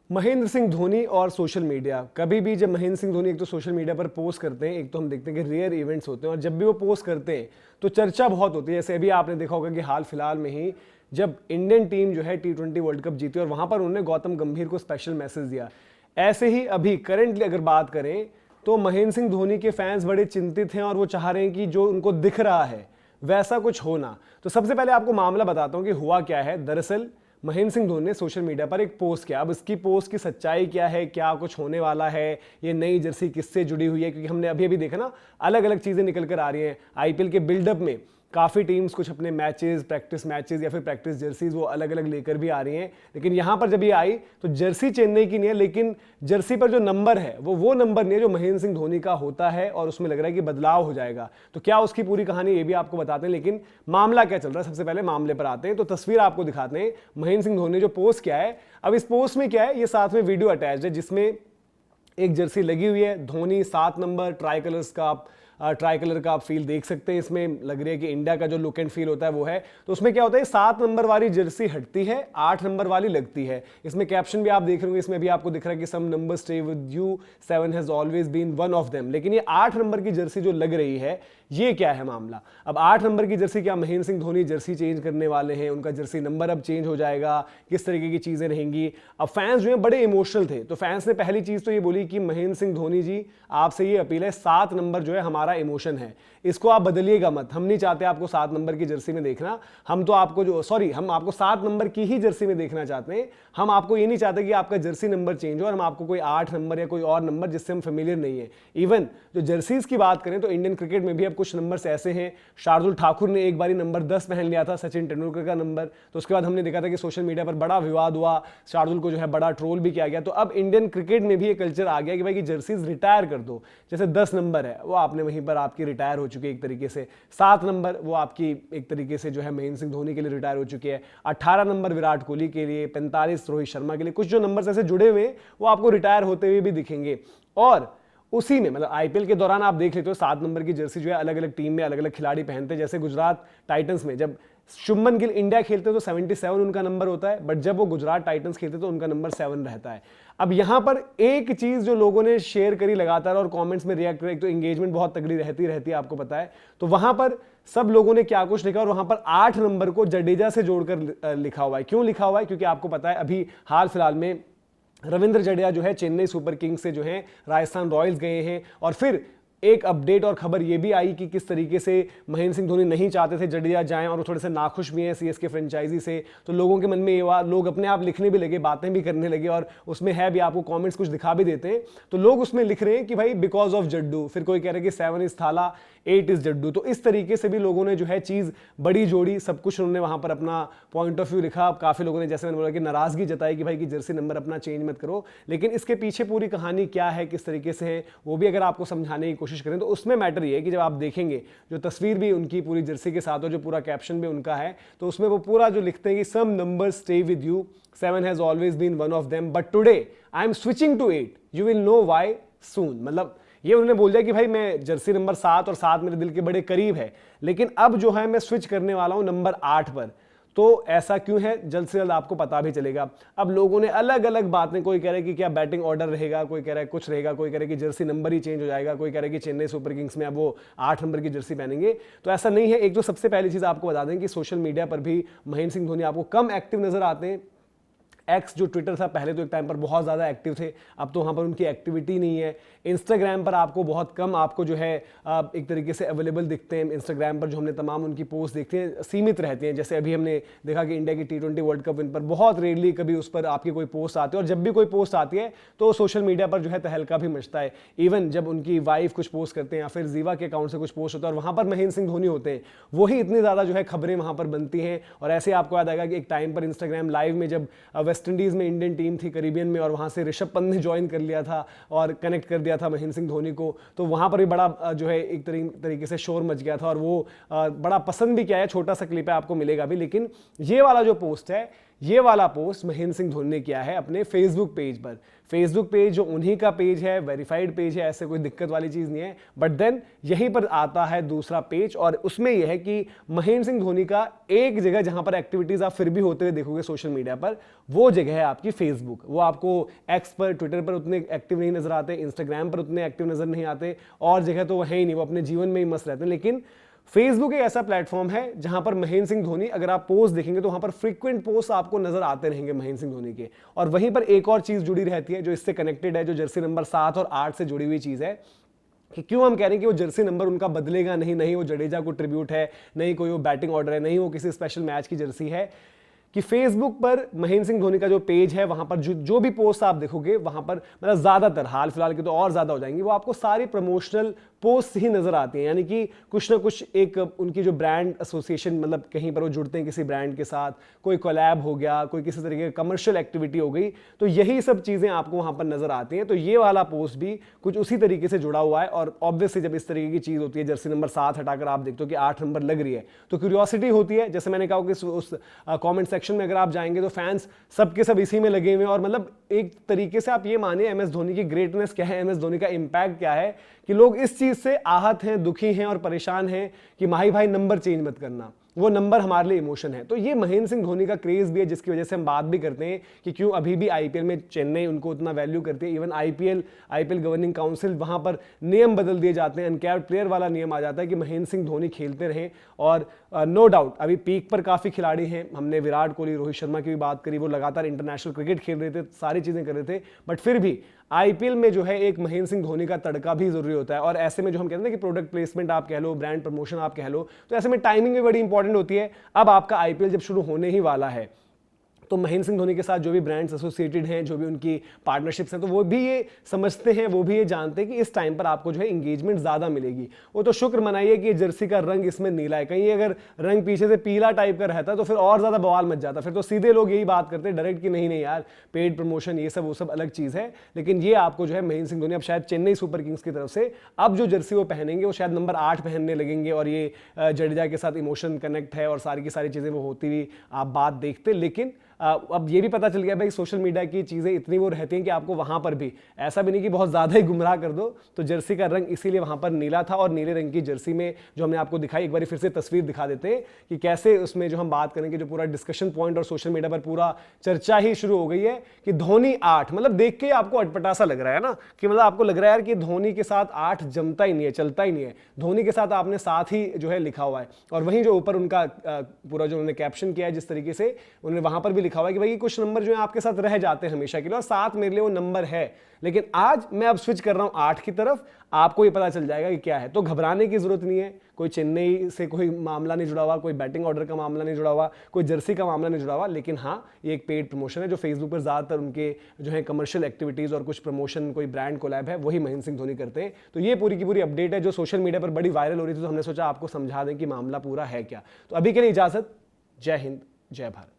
महेंद्र सिंह धोनी और social media. कभी भी जब महेंद्र सिंह धोनी एक तो सोशल मीडिया पर पोस्ट करते हैं, एक तो हम देखते हैं कि रेयर इवेंट्स होते हैं, और जब भी वो पोस्ट करते हैं तो चर्चा बहुत होती है। जैसे अभी आपने देखा होगा कि हाल फिलहाल में ही जब इंडियन टीम जो है T20 वर्ल्ड कप जीती और वहां पर उन्होंने गौतम गंभीर को स्पेशल मैसेज दिया। ऐसे ही अभी करंटली अगर बात करें तो महेंद्र सिंह धोनी के फैंस बड़े चिंतित हैं और वो चाह रहे हैं कि जो उनको दिख रहा है वैसा कुछ होना। तो सबसे पहले आपको मामला बताता हूं कि हुआ क्या है। दरअसल महेंद्र सिंह धोनी ने सोशल मीडिया पर एक पोस्ट किया। अब इसकी पोस्ट की सच्चाई क्या है, क्या कुछ होने वाला है, ये नई जर्सी किससे जुड़ी हुई है, क्योंकि हमने अभी अभी देखा ना अलग अलग चीजें निकल कर आ रही हैं। आईपीएल के बिल्डअप में काफ़ी टीम्स कुछ अपने मैचेस, प्रैक्टिस मैचेस या फिर प्रैक्टिस जर्सीज वो अलग अलग लेकर भी आ रही हैं। लेकिन यहाँ पर जब ये आई तो जर्सी चेन्नई की नहीं है, लेकिन जर्सी पर जो नंबर है वो नंबर नहीं है जो महेंद्र सिंह धोनी का होता है, और उसमें लग रहा है कि बदलाव हो जाएगा। तो क्या उसकी पूरी कहानी ये भी आपको बताते हैं, लेकिन मामला क्या चल रहा है सबसे पहले मामले पर आते हैं। तो तस्वीर आपको दिखाते हैं महेंद्र सिंह धोनी ने जो पोस्ट किया है। अब इस पोस्ट में क्या है, ये साथ में वीडियो अटैच है जिसमें एक जर्सी लगी हुई है धोनी 7 नंबर ट्राई कलर का आप फील देख सकते हैं। इसमें लग रही है कि इंडिया का जो लुक एंड फील होता है वो है। तो उसमें क्या होता है, 7 नंबर वाली जर्सी हटती है, 8 नंबर वाली लगती है। इसमें कैप्शन भी आप देख रहे होंगे, इसमें भी आपको दिख रहा है कि some number stay with you, 7 has always been one of them. लेकिन ये 8 नंबर की जर्सी जो लग रही है, ये क्या है मामला। अब 8 नंबर की जर्सी, क्या महेंद्र सिंह धोनी जर्सी चेंज करने वाले हैं, उनका जर्सी नंबर अब चेंज हो जाएगा, किस तरीके की चीजें रहेंगी। अब फैंस जो है बड़े इमोशनल थे, तो फैंस ने पहली चीज तो ये बोली कि महेंद्र सिंह धोनी जी आपसे ये अपील है, 7 नंबर जो है हमारा इमोशन है, इसको आप बदलिएगा मत। हम नहीं चाहते आपको 7 नंबर की जर्सी में देखना, हम आपको 7 नंबर की ही जर्सी में देखना चाहते हैं। हम आपको ये नहीं चाहते कि आपका जर्सी नंबर चेंज हो और हम आपको कोई 8 नंबर या कोई और नंबर जिससे हम फेमिलियर नहीं है। इवन जो जर्सीज की बात करें तो इंडियन क्रिकेट में भी अब कुछ नंबर्स ऐसे हैं। शार्दुल ठाकुर ने एक बारी नंबर 10 पहन लिया था, सचिन तेंदुलकर का नंबर। तो उसके बाद हमने देखा था कि सोशल मीडिया पर बड़ा विवाद हुआ, शार्दुल को जो है बड़ा ट्रोल भी किया गया। तो अब इंडियन क्रिकेट में भी ये कल्चर आ गया कि भाई कि जर्सीज रिटायर कर दो। जैसे 10 नंबर है वो आपने वहीं पर आपकी रिटायर हो चुकी है एक तरीके से, 7 नंबर वो आपकी एक तरीके से जो है महेंद्र सिंह धोनी के लिए रिटायर हो चुकी है, 18 नंबर विराट कोहली के लिए, 45 रोहित शर्मा के लिए। कुछ जो नंबर्स ऐसे जुड़े हुए वो आपको रिटायर होते हुए भी दिखेंगे। और उसी में मतलब आईपीएल के दौरान आप देख लेते हो 7 नंबर की जर्सी जो है अलग अलग टीम में अलग अलग खिलाड़ी पहनते हैं। जैसे गुजरात टाइटंस में जब शुभमन गिल इंडिया खेलते हैं तो 77 उनका नंबर होता है, बट जब वो गुजरात टाइटंस खेलते तो उनका नंबर 7 रहता है। अब यहां पर एक चीज जो लोगों ने शेयर करी लगातार और कमेंट्स में रिएक्ट करी, तो एंगेजमेंट बहुत तगड़ी रहती है आपको पता है। तो वहां पर सब लोगों ने क्या कुछ लिखा, और वहां पर 8 नंबर को जडेजा से जोड़कर लिखा हुआ है। क्यों लिखा हुआ है, क्योंकि आपको पता है अभी हाल फिलहाल में रविंद्र जडेजा जो है चेन्नई सुपर किंग्स से जो है राजस्थान रॉयल्स गए हैं, और फिर एक अपडेट और खबर ये भी आई कि किस तरीके से महेंद्र सिंह धोनी नहीं चाहते थे जडेजा जाएं, और वो थोड़े से नाखुश भी हैं सीएसके फ्रेंचाइजी से। तो लोगों के मन में ये लोग अपने आप लिखने भी लगे, बातें भी करने लगे, और उसमें है भी, आपको कमेंट्स कुछ दिखा भी देते हैं। तो लोग उसमें लिख रहे हैं कि भाई बिकॉज ऑफ जड्डू, फिर कोई कह रहे हैं कि 7 इज थाला 8 इज जड्डू। तो इस तरीके से भी लोगों ने जो है चीज बड़ी जोड़ी, सब कुछ उन्होंने वहां पर अपना पॉइंट ऑफ व्यू लिखा। काफी लोगों ने, जैसे मैंने बोला, कि नाराजगी जताई कि भाई कि जर्सी नंबर अपना चेंज मत करो। लेकिन इसके पीछे पूरी कहानी क्या है, किस तरीके से है, वो भी अगर आपको समझाने की कोशिश करें तो उसमें मैटर ये है कि जब आप देखेंगे जो तस्वीर भी उनकी पूरी जर्सी के साथ और जो पूरा कैप्शन भी उनका है, तो उसमें वो पूरा जो लिखते हैं कि some numbers stay with you, 7 has always been one of them, but today I am switching to 8, you will know why soon. मतलब ये उन्होंने बोल दिया कि भाई मैं जर्सी नंबर 7 और 7 मेरे दिल के बड़े करीब है, लेकिन अब जो है मैं स्विच करने वाला हूं नंबर 8 पर। तो ऐसा क्यों है, जल्द से जल्द आपको पता भी चलेगा। अब लोगों ने अलग अलग बातें, कोई कह रहा है कि क्या बैटिंग ऑर्डर रहेगा, कोई कह रहा है कुछ रहेगा, कोई कह रहा है कि जर्सी नंबर ही चेंज हो जाएगा, कोई कह रहा है कि चेन्नई सुपर किंग्स में अब वो 8 नंबर की जर्सी पहनेंगे। तो ऐसा नहीं है। एक तो सबसे पहली चीज आपको बता दें कि सोशल मीडिया पर भी महेंद्र सिंह धोनी आपको कम एक्टिव नजर आते हैं। एक्स जो ट्विटर था पहले तो एक टाइम पर बहुत ज़्यादा एक्टिव थे, अब तो वहाँ पर उनकी एक्टिविटी नहीं है। इंस्टाग्राम पर आपको बहुत कम आपको जो है एक तरीके से अवेलेबल दिखते हैं। इंस्टाग्राम पर जो हमने तमाम उनकी पोस्ट देखते हैं सीमित रहती हैं। जैसे अभी हमने देखा कि इंडिया की T20 वर्ल्ड कप विन पर बहुत रेयरली कभी उस पर आपकी कोई पोस्ट आती है, और जब भी कोई पोस्ट आती है तो सोशल मीडिया पर जो है तहलका भी मचता है। इवन जब उनकी वाइफ कुछ पोस्ट करते हैं या फिर जीवा के अकाउंट से कुछ पोस्ट होता है और वहाँ पर महेंद्र सिंह धोनी होते हैं, वही इतनी ज़्यादा जो है खबरें वहाँ पर बनती हैं। और ऐसे आपको याद आएगा कि एक टाइम पर इंस्टाग्राम लाइव में जब वेस्ट इंडीज़ में इंडियन टीम थी करीबियन में, और वहां से ऋषभ पंत ने ज्वाइन कर लिया था और कनेक्ट कर दिया था महेंद्र सिंह धोनी को, तो वहां पर भी बड़ा जो है एक तरीके से शोर मच गया था, और वो बड़ा पसंद भी किया है। छोटा सा क्लिप है, आपको मिलेगा भी। लेकिन ये वाला जो पोस्ट है ये वाला पोस्ट महेंद्र सिंह धोनी ने किया है अपने फेसबुक पेज पर। फेसबुक पेज जो उन्हीं का पेज है, वेरीफाइड पेज है, ऐसे कोई दिक्कत वाली चीज नहीं है। बट देन यहीं पर आता है दूसरा पेज और उसमें यह है कि महेंद्र सिंह धोनी का एक जगह जहां पर एक्टिविटीज आप फिर भी होते हुए देखोगे सोशल मीडिया पर, वो जगह है आपकी फेसबुक। वो आपको एक्स पर, ट्विटर पर उतने एक्टिव नहीं नजर आते, इंस्टाग्राम पर उतने एक्टिव नजर नहीं आते, और जगह तो वो है ही नहीं, वो अपने जीवन में ही मस्त रहते हैं। लेकिन फेसबुक एक ऐसा प्लेटफॉर्म है जहां पर महेंद्र सिंह धोनी, अगर आप पोस्ट देखेंगे तो वहां पर फ्रीक्वेंट पोस्ट आपको नजर आते रहेंगे महेंद्र सिंह धोनी के। और वहीं पर एक और चीज जुड़ी रहती है जो इससे कनेक्टेड है, जो जर्सी नंबर 7 और 8 से जुड़ी हुई चीज है, कि क्यों हम कह रहे हैं कि वो जर्सी नंबर उनका बदलेगा नहीं, नहीं वो जडेजा को ट्रिब्यूट है, नहीं कोई वो बैटिंग ऑर्डर है, नहीं वो किसी स्पेशल मैच की जर्सी है, कि फेसबुक पर महेंद्र सिंह धोनी का जो पेज है वहां पर जो भी पोस्ट आप देखोगे वहां पर, मतलब ज्यादातर, हाल फिलहाल के तो और ज्यादा हो जाएंगी, वो आपको सारी प्रमोशनल पोस्ट ही नजर आती हैं। यानी कि कुछ ना कुछ एक उनकी जो ब्रांड एसोसिएशन, मतलब कहीं पर वो जुड़ते हैं किसी ब्रांड के साथ, कोई कोलैब हो गया, कोई किसी तरीके का कमर्शियल एक्टिविटी हो गई, तो यही सब चीजें आपको वहां पर नजर आती हैं। तो ये वाला पोस्ट भी कुछ उसी तरीके से जुड़ा हुआ है। और ऑब्वियसली जब इस तरीके की चीज होती है, जर्सी नंबर 7 हटाकर आप देखते हो कि 8 नंबर लग रही है, तो क्यूरियोसिटी होती है। जैसे मैंने कहा कि उस कॉमेंट सेक्शन में अगर आप जाएंगे तो फैंस सबके सब इसी में लगे हुए हैं। और मतलब एक तरीके से आप ये मानिए एमएस धोनी की ग्रेटनेस क्या है, एमएस धोनी का इंपैक्ट क्या है, कि लोग इस चीज से आहत हैं, दुखी हैं और परेशान हैं कि माही भाई नंबर चेंज मत करना, वो नंबर हमारे लिए इमोशन है। तो ये महेंद्र सिंह धोनी का क्रेज भी है, जिसकी वजह से हम बात भी करते हैं कि क्यों अभी भी आईपीएल में चेन्नई उनको उतना वैल्यू करती है। इवन आईपीएल गवर्निंग काउंसिल, वहां पर नियम बदल दिए जाते हैं, अनकैप्ड प्लेयर वाला नियम आ जाता है कि महेंद्र सिंह धोनी खेलते रहें। और नो डाउट अभी पीक पर काफी खिलाड़ी हैं, हमने विराट कोहली, रोहित शर्मा की भी बात करी, वो लगातार इंटरनेशनल क्रिकेट खेल रहे थे, सारी चीजें कर रहे थे, बट फिर भी आईपीएल में जो है एक महेंद्र सिंह धोनी का तड़का भी जरूरी होता है। और ऐसे में जो हम कहते हैं कि प्रोडक्ट प्लेसमेंट आप कह लो, ब्रांड प्रमोशन आप कह लो, तो ऐसे में टाइमिंग भी बड़ी इंपॉर्टेंट होती है। अब आपका आईपीएल जब शुरू होने ही वाला है, तो महेंद्र सिंह धोनी के साथ जो भी ब्रांड्स एसोसिएटेड हैं, जो भी उनकी पार्टनरशिप्स हैं, तो वो भी ये समझते हैं, वो भी ये जानते हैं कि इस टाइम पर आपको जो है इंगेजमेंट ज्यादा मिलेगी। वो तो शुक्र मनाइए कि जर्सी का रंग इसमें नीला है, कहीं अगर रंग पीछे से पीला टाइप का रहता तो फिर और ज्यादा बवाल मच जाता। फिर तो सीधे लोग यही बात करते डायरेक्ट कि नहीं नहीं यार, पेड प्रमोशन ये सब वो सब अलग चीज है। लेकिन ये आपको जो है महेंद्र सिंह धोनी अब शायद चेन्नई सुपर किंग्स की तरफ से अब जो जर्सी वो पहनेंगे वो शायद नंबर 8 पहनने लगेंगे। और ये जडेजा के साथ इमोशन कनेक्ट है और सारी की सारी चीजें वो होती हुई आप बात देखते। लेकिन अब ये भी पता चल गया भाई, सोशल मीडिया की चीजें इतनी वो रहती हैं कि आपको वहां पर भी ऐसा भी नहीं कि बहुत ज्यादा ही गुमराह कर दो। तो जर्सी का रंग इसीलिए वहां पर नीला था, और नीले रंग की जर्सी में जो हमने आपको दिखाई, एक बार फिर से तस्वीर दिखा देते हैं कि कैसे उसमें जो हम बात करेंगे, जो पूरा डिस्कशन पॉइंट और सोशल मीडिया पर पूरा चर्चा ही शुरू हो गई है कि धोनी 8, मतलब देख के आपको अटपटासा लग रहा है ना, कि मतलब आपको लग रहा है यार कि धोनी के साथ 8 जमता ही नहीं है, चलता ही नहीं है। धोनी के साथ आपने 7 ही जो है लिखा हुआ है, और वहीं जो ऊपर उनका पूरा जो उन्होंने कैप्शन किया है, जिस तरीके से उन्होंने वहां पर भी लिखा हुआ है कि भाई कुछ नंबर जो है आपके साथ रह जाते हैं हमेशा के लिए, और 7 मेरे लिए वो नंबर है। लेकिन आज मैं अब स्विच कर रहा हूं 8 की तरफ, आपको ये पता चल जाएगा कि क्या है। तो घबराने की जरूरत नहीं है, कोई चेन्नई से कोई मामला नहीं जुड़ा हुआ, कोई बैटिंग ऑर्डर का मामला नहीं जुड़ा हुआ, कोई जर्सी का मामला नहीं जुड़ा हुआ। लेकिन हाँ, ये एक पेड प्रमोशन है जो फेसबुक पर ज्यादातर उनके जो है कमर्शियल एक्टिविटीज और कुछ प्रमोशन, कोई ब्रांड कोलैब है, वही महेंद्र सिंह धोनी करते हैं। तो ये पूरी की पूरी अपडेट है जो सोशल मीडिया पर बड़ी वायरल हो रही थी, तो हमने सोचा आपको समझा दें कि मामला पूरा है क्या। तो अभी के लिए इजाजत, जय हिंद, जय भारत।